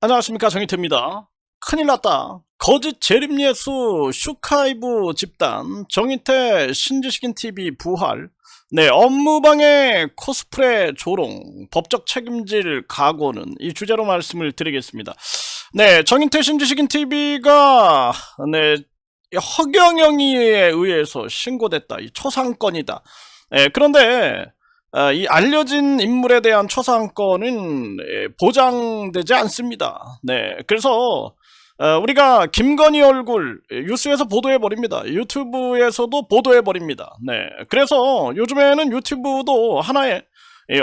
안녕하십니까, 정희태입니다. 큰일 났다. 거짓 재림예수 슈카이브 집단 정희태 신지식인TV 부활. 네, 업무방해 코스프레 조롱 법적 책임질 각오는 이 주제로 말씀을 드리겠습니다. 네, 정희태 신지식인TV가 허경영이에 의해서 신고됐다. 이 초상권이다. 네, 그런데 이 알려진 인물에 대한 초상권은 보장되지 않습니다. 네, 그래서 우리가 김건희 얼굴 뉴스에서 보도해버립니다. 유튜브에서도 보도해버립니다. 네, 그래서 요즘에는 유튜브도 하나의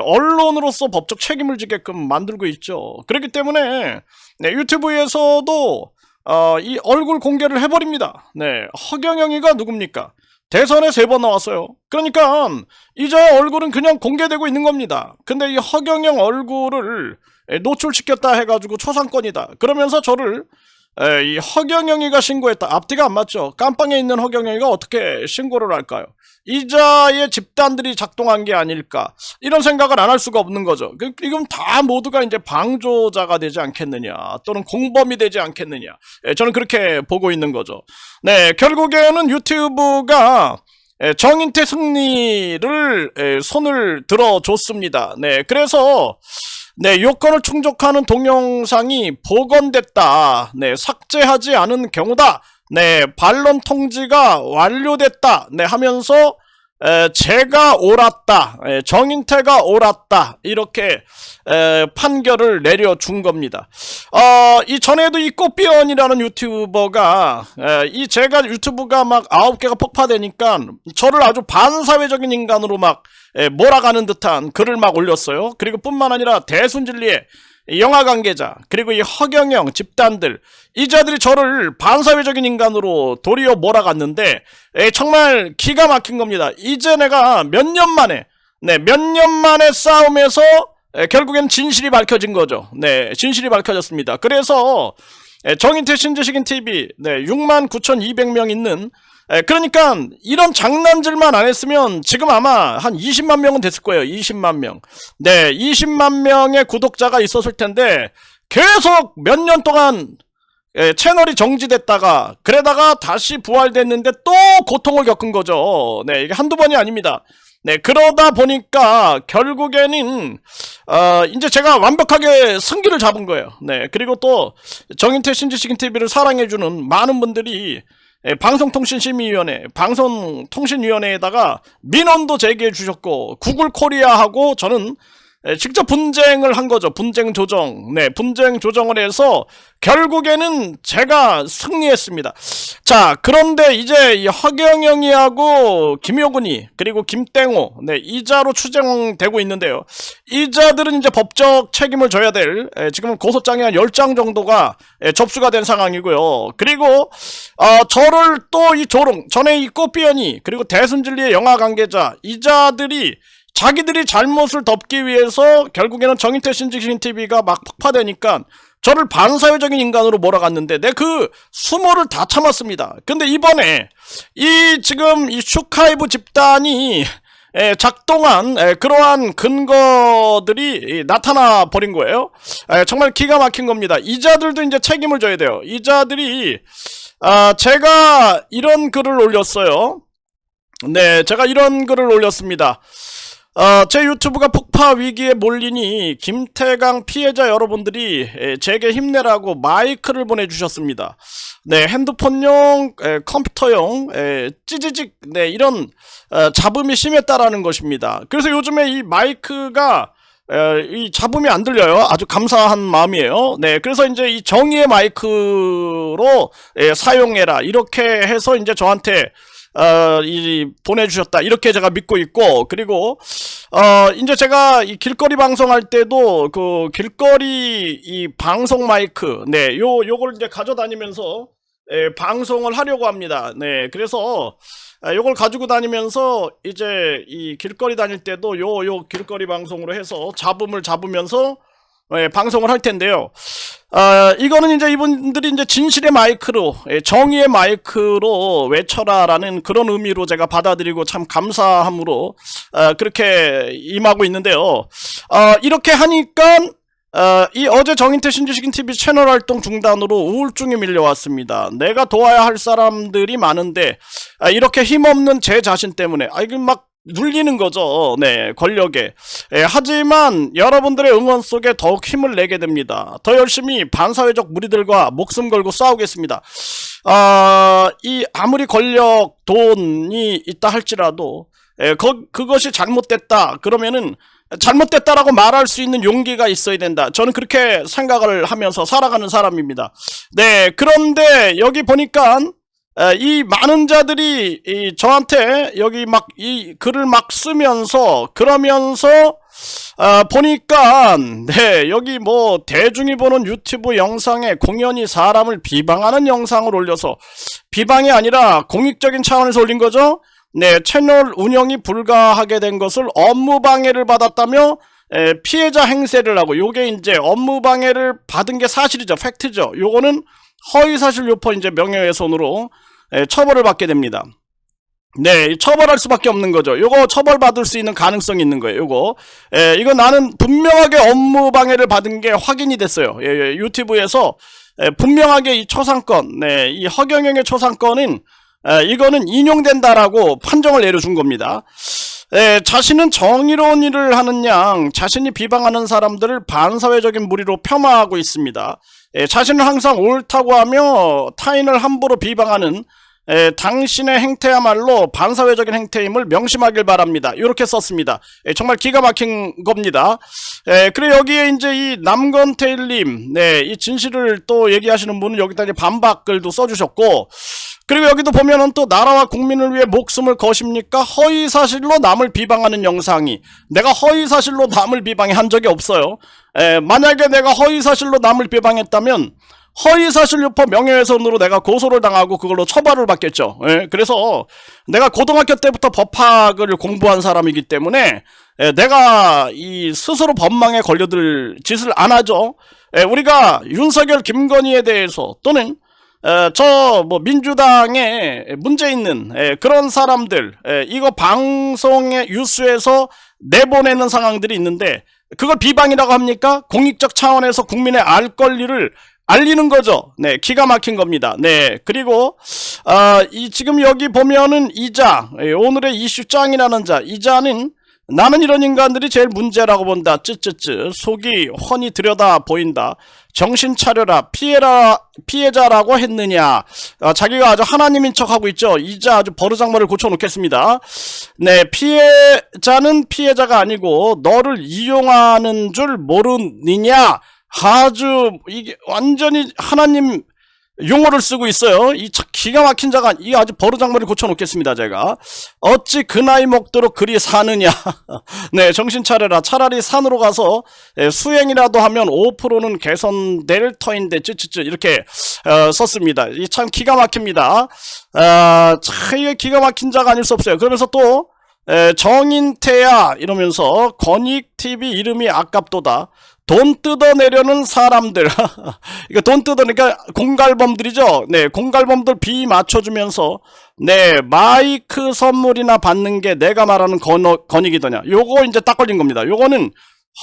언론으로서 법적 책임을 지게끔 만들고 있죠. 그렇기 때문에 유튜브에서도 이 얼굴 공개를 해버립니다. 네, 허경영이가 누굽니까? 대선에 3번 나왔어요. 그러니까 이제 얼굴은 그냥 공개되고 있는 겁니다. 근데 이 허경영 얼굴을 노출시켰다 해가지고 초상권이다. 그러면서 저를 이 허경영이가 신고했다. 앞뒤가 안 맞죠. 깜빵에 있는 허경영이가 어떻게 신고를 할까요? 이자의 집단들이 작동한 게 아닐까, 이런 생각을 안 할 수가 없는 거죠. 이건 다 모두가 이제 방조자가 되지 않겠느냐, 또는 공범이 되지 않겠느냐, 저는 그렇게 보고 있는 거죠. 네, 결국에는 유튜브가 정인태 승리를 손을 들어줬습니다. 네, 그래서 요건을 충족하는 동영상이 복원됐다. 네, 삭제하지 않은 경우다. 네, 반론 통지가 완료됐다. 네, 하면서 제가 옳았다. 정인태가 옳았다. 이렇게 판결을 내려준 겁니다. 이 전에도 이 꽃비언이라는 유튜버가 제가 유튜브가 막 9개가 폭파되니까 저를 아주 반사회적인 인간으로 막 몰아가는 듯한 글을 막 올렸어요. 그리고 뿐만 아니라 대순진리의 영화 관계자, 그리고 이 허경영 집단들, 이자들이 저를 반사회적인 인간으로 도리어 몰아갔는데 정말 기가 막힌 겁니다. 이제 내가 몇 년 만에 싸움에서 결국엔 진실이 밝혀진 거죠. 네, 진실이 밝혀졌습니다. 그래서 정인태 신지식인TV 69,200명 있는, 그러니까 이런 장난질만 안 했으면 지금 아마 한 20만 명은 됐을 거예요. 20만 명. 네, 20만 명의 구독자가 있었을 텐데 계속 몇 년 동안 채널이 정지됐다가 그러다가 다시 부활됐는데 또 고통을 겪은 거죠. 네, 이게 한두 번이 아닙니다. 네, 그러다 보니까 결국에는 이제 제가 완벽하게 승기를 잡은 거예요. 네, 그리고 또 정인태 신지식인TV를 사랑해주는 많은 분들이 방송통신심의위원회, 방송통신위원회에다가 민원도 제기해 주셨고, 구글 코리아하고 저는 직접 분쟁을 한 거죠. 분쟁 조정. 네, 분쟁 조정을 해서 결국에는 제가 승리했습니다. 자, 그런데 이제 이 허경영이하고 김효근이, 그리고 김땡호, 이자로 추정되고 있는데요. 이자들은 이제 법적 책임을 져야 될, 지금 고소장이 한 10장 정도가 접수가 된 상황이고요. 그리고 저를 또 이 조롱, 전에 이 꽃비연이, 그리고 대순진리의 영화 관계자, 이자들이 자기들이 잘못을 덮기 위해서 결국에는 정인태 신지식인TV가 막 폭파되니까 저를 반사회적인 인간으로 몰아갔는데 그 수모를 다 참았습니다. 근데 이번에 지금 이 슈카이브 집단이 작동한 그러한 근거들이 나타나 버린 거예요. 정말 기가 막힌 겁니다. 이자들도 이제 책임을 져야 돼요. 이자들이 제가 이런 글을 올렸어요. 네, 제가 이런 글을 올렸습니다. 제 유튜브가 폭파 위기에 몰리니 김태강 피해자 여러분들이 제게 힘내라고 마이크를 보내주셨습니다. 네, 핸드폰용, 컴퓨터용, 찌지직, 이런 잡음이 심했다라는 것입니다. 그래서 요즘에 이 마이크가 이 잡음이 안 들려요. 아주 감사한 마음이에요. 네, 그래서 이제 이 정의의 마이크로 사용해라, 이렇게 해서 이제 저한테 보내주셨다, 이렇게 제가 믿고 있고, 그리고 이제 제가 이 길거리 방송할 때도 그 길거리 이 방송 마이크, 요걸 이제 가져다니면서 방송을 하려고 합니다. 네, 그래서 요걸 가지고 다니면서 이제 이 길거리 다닐 때도 요 길거리 방송으로 해서 잡음을 잡으면서 방송을 할 텐데요. 이거는 이제 이분들이 이제 진실의 마이크로, 정의의 마이크로 외쳐라라는 그런 의미로 제가 받아들이고 참 감사함으로 그렇게 임하고 있는데요. 이렇게 하니까 이 어제 정인태 신지식인 TV 채널 활동 중단으로 우울증이 밀려왔습니다. 내가 도와야 할 사람들이 많은데 이렇게 힘없는 제 자신 때문에 이게 막 눌리는 거죠. 네, 권력에. 하지만 여러분들의 응원 속에 더욱 힘을 내게 됩니다. 더 열심히 반사회적 무리들과 목숨 걸고 싸우겠습니다. 이 아무리 권력, 돈이 있다 할지라도 그것이 잘못됐다 그러면은 잘못됐다라고 말할 수 있는 용기가 있어야 된다. 저는 그렇게 생각을 하면서 살아가는 사람입니다. 네, 그런데 여기 보니까 이 많은 자들이 저한테 여기 막 이 글을 막 쓰면서 그러면서 보니까 네, 여기 뭐 대중이 보는 유튜브 영상에 공연히 사람을 비방하는 영상을 올려서 비방이 아니라 공익적인 차원에서 올린 거죠. 네, 채널 운영이 불가하게 된 것을 업무방해를 받았다며 피해자 행세를 하고, 요게 이제 업무방해를 받은 게 사실이죠. 팩트죠. 요거는 허위사실 유포 이제 명예훼손으로 처벌을 받게 됩니다. 네, 처벌할 수밖에 없는 거죠. 요거 처벌받을 수 있는 가능성이 있는 거예요. 이거 나는 분명하게 업무방해를 받은 게 확인이 됐어요. 유튜브에서 분명하게 이 초상권, 네, 이 허경영의 초상권은 이거는 인용된다라고 판정을 내려준 겁니다. 자신은 정의로운 일을 하는 양 자신이 비방하는 사람들을 반사회적인 무리로 폄하하고 있습니다. 자신은 항상 옳다고 하며 타인을 함부로 비방하는 당신의 행태야말로 반사회적인 행태임을 명심하길 바랍니다. 이렇게 썼습니다. 정말 기가 막힌 겁니다. 그리고 여기에 이제 이 남건태일님, 네, 이 진실을 또 얘기하시는 분은 여기다 이제 반박글도 써주셨고, 그리고 여기도 보면은 또 나라와 국민을 위해 목숨을 거십니까? 허위사실로 남을 비방하는 영상이, 내가 허위사실로 남을 비방해 한 적이 없어요. 만약에 내가 허위사실로 남을 비방했다면 허위사실 유포 명예훼손으로 내가 고소를 당하고 그걸로 처벌을 받겠죠. 그래서 내가 고등학교 때부터 법학을 공부한 사람이기 때문에 내가 이 스스로 법망에 걸려들 짓을 안 하죠. 우리가 윤석열, 김건희에 대해서 또는 저 뭐 민주당에 문제 있는 그런 사람들 이거 방송에 뉴스에서 내보내는 상황들이 있는데 그걸 비방이라고 합니까? 공익적 차원에서 국민의 알 권리를 알리는 거죠. 네, 기가 막힌 겁니다. 네, 그리고 이 지금 여기 보면은 이자, 오늘의 이슈짱이라는 자, 이자는 나는 이런 인간들이 제일 문제라고 본다. 쯔쯔쯔. 속이 훤히 들여다 보인다. 정신 차려라. 피해자라고 했느냐. 자기가 아주 하나님인 척하고 있죠. 이자 아주 버르장머리를 고쳐놓겠습니다. 네, 피해자는 피해자가 아니고 너를 이용하는 줄 모르느냐. 아주 이게 완전히 하나님 용어를 쓰고 있어요. 이 기가 막힌 자가 이 아주 버르장머리 고쳐놓겠습니다. 제가 어찌 그 나이 먹도록 그리 사느냐. 네, 정신 차려라. 차라리 산으로 가서 수행이라도 하면 5%는 개선될 터인데 쯔쯔쯔 이렇게 썼습니다. 이 참 기가 막힙니다. 참 이게 기가 막힌 자가 아닐 수 없어요. 그러면서 또 정인태야 이러면서 건익TV 이름이 아깝도다. 돈 뜯어내려는 사람들. 이거 돈 뜯어내니까 공갈범들이죠. 네, 공갈범들 비 맞춰주면서 네, 마이크 선물이나 받는 게 내가 말하는 건익이더냐. 요거 이제 딱 걸린 겁니다. 요거는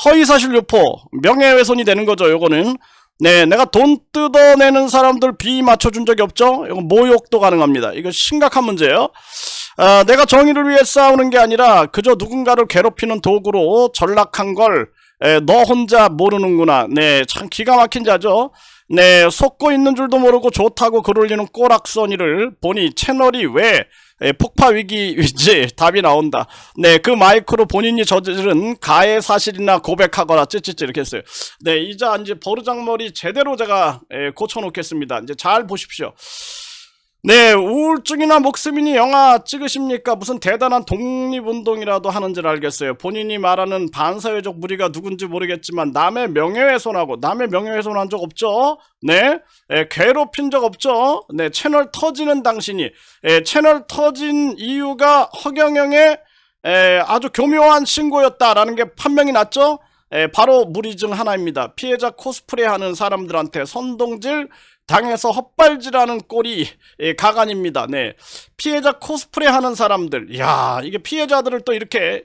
허위사실 유포, 명예훼손이 되는 거죠. 요거는 네, 내가 돈 뜯어내는 사람들 비 맞춰준 적이 없죠. 이거 모욕도 가능합니다. 이거 심각한 문제예요. 내가 정의를 위해 싸우는 게 아니라 그저 누군가를 괴롭히는 도구로 전락한 걸 너 혼자 모르는구나. 네, 참 기가 막힌 자죠. 네, 속고 있는 줄도 모르고 좋다고 글 올리는 꼬락서니를 보니 채널이 왜 폭파 위기인지 답이 나온다. 네, 그 마이크로 본인이 저지른 가해 사실이나 고백하거나 찌찌찌 이렇게 했어요. 네, 이자 이제 버르장머리 제대로 제가 고쳐놓겠습니다. 이제 잘 보십시오. 네, 우울증이나 목숨이니 영화 찍으십니까? 무슨 대단한 독립운동이라도 하는 줄 알겠어요. 본인이 말하는 반사회적 무리가 누군지 모르겠지만 남의 명예훼손하고 남의 명예훼손한 적 없죠? 네, 괴롭힌 적 없죠? 네, 채널 터지는 당신이 채널 터진 이유가 허경영의 아주 교묘한 신고였다라는 게 판명이 났죠? 바로 무리 중 하나입니다. 피해자 코스프레 하는 사람들한테 선동질 당해서 헛발질하는 꼴이 가관입니다. 네, 피해자 코스프레 하는 사람들, 이야, 이게 피해자들을 또 이렇게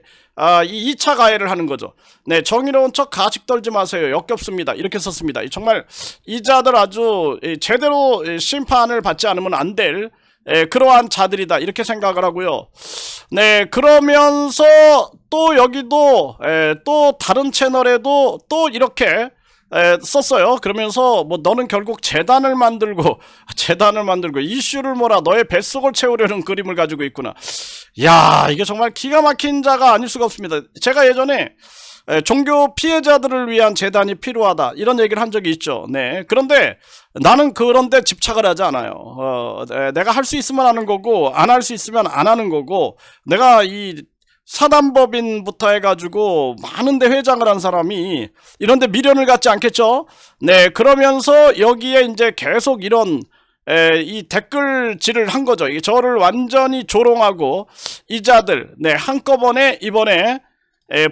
이 2차 가해를 하는 거죠. 네, 정의로운 척 가식 떨지 마세요. 역겹습니다. 이렇게 썼습니다. 정말 이자들 아주 제대로 심판을 받지 않으면 안 될 그러한 자들이다. 이렇게 생각을 하고요. 네, 그러면서 또 여기도 또 다른 채널에도 또 이렇게 썼어요. 그러면서 뭐 너는 결국 재단을 만들고 이슈를 몰아 너의 뱃속을 채우려는 그림을 가지고 있구나. 야, 이게 정말 기가 막힌 자가 아닐 수가 없습니다. 제가 예전에 종교 피해자들을 위한 재단이 필요하다 이런 얘기를 한 적이 있죠. 네, 그런데 나는 그런데 집착을 하지 않아요. 내가 할 수 있으면 하는 거고 안 할 수 있으면 안 하는 거고, 내가 이 사단법인부터 해가지고 많은데 회장을 한 사람이 이런데 미련을 갖지 않겠죠. 네, 그러면서 여기에 이제 계속 이런 이 댓글질을 한 거죠. 이게 저를 완전히 조롱하고 이자들 한꺼번에 이번에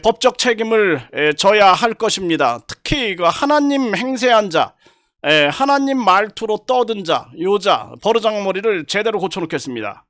법적 책임을 져야 할 것입니다. 특히 그 하나님 행세한 자, 하나님 말투로 떠든 자, 요자 버르장머리를 제대로 고쳐놓겠습니다.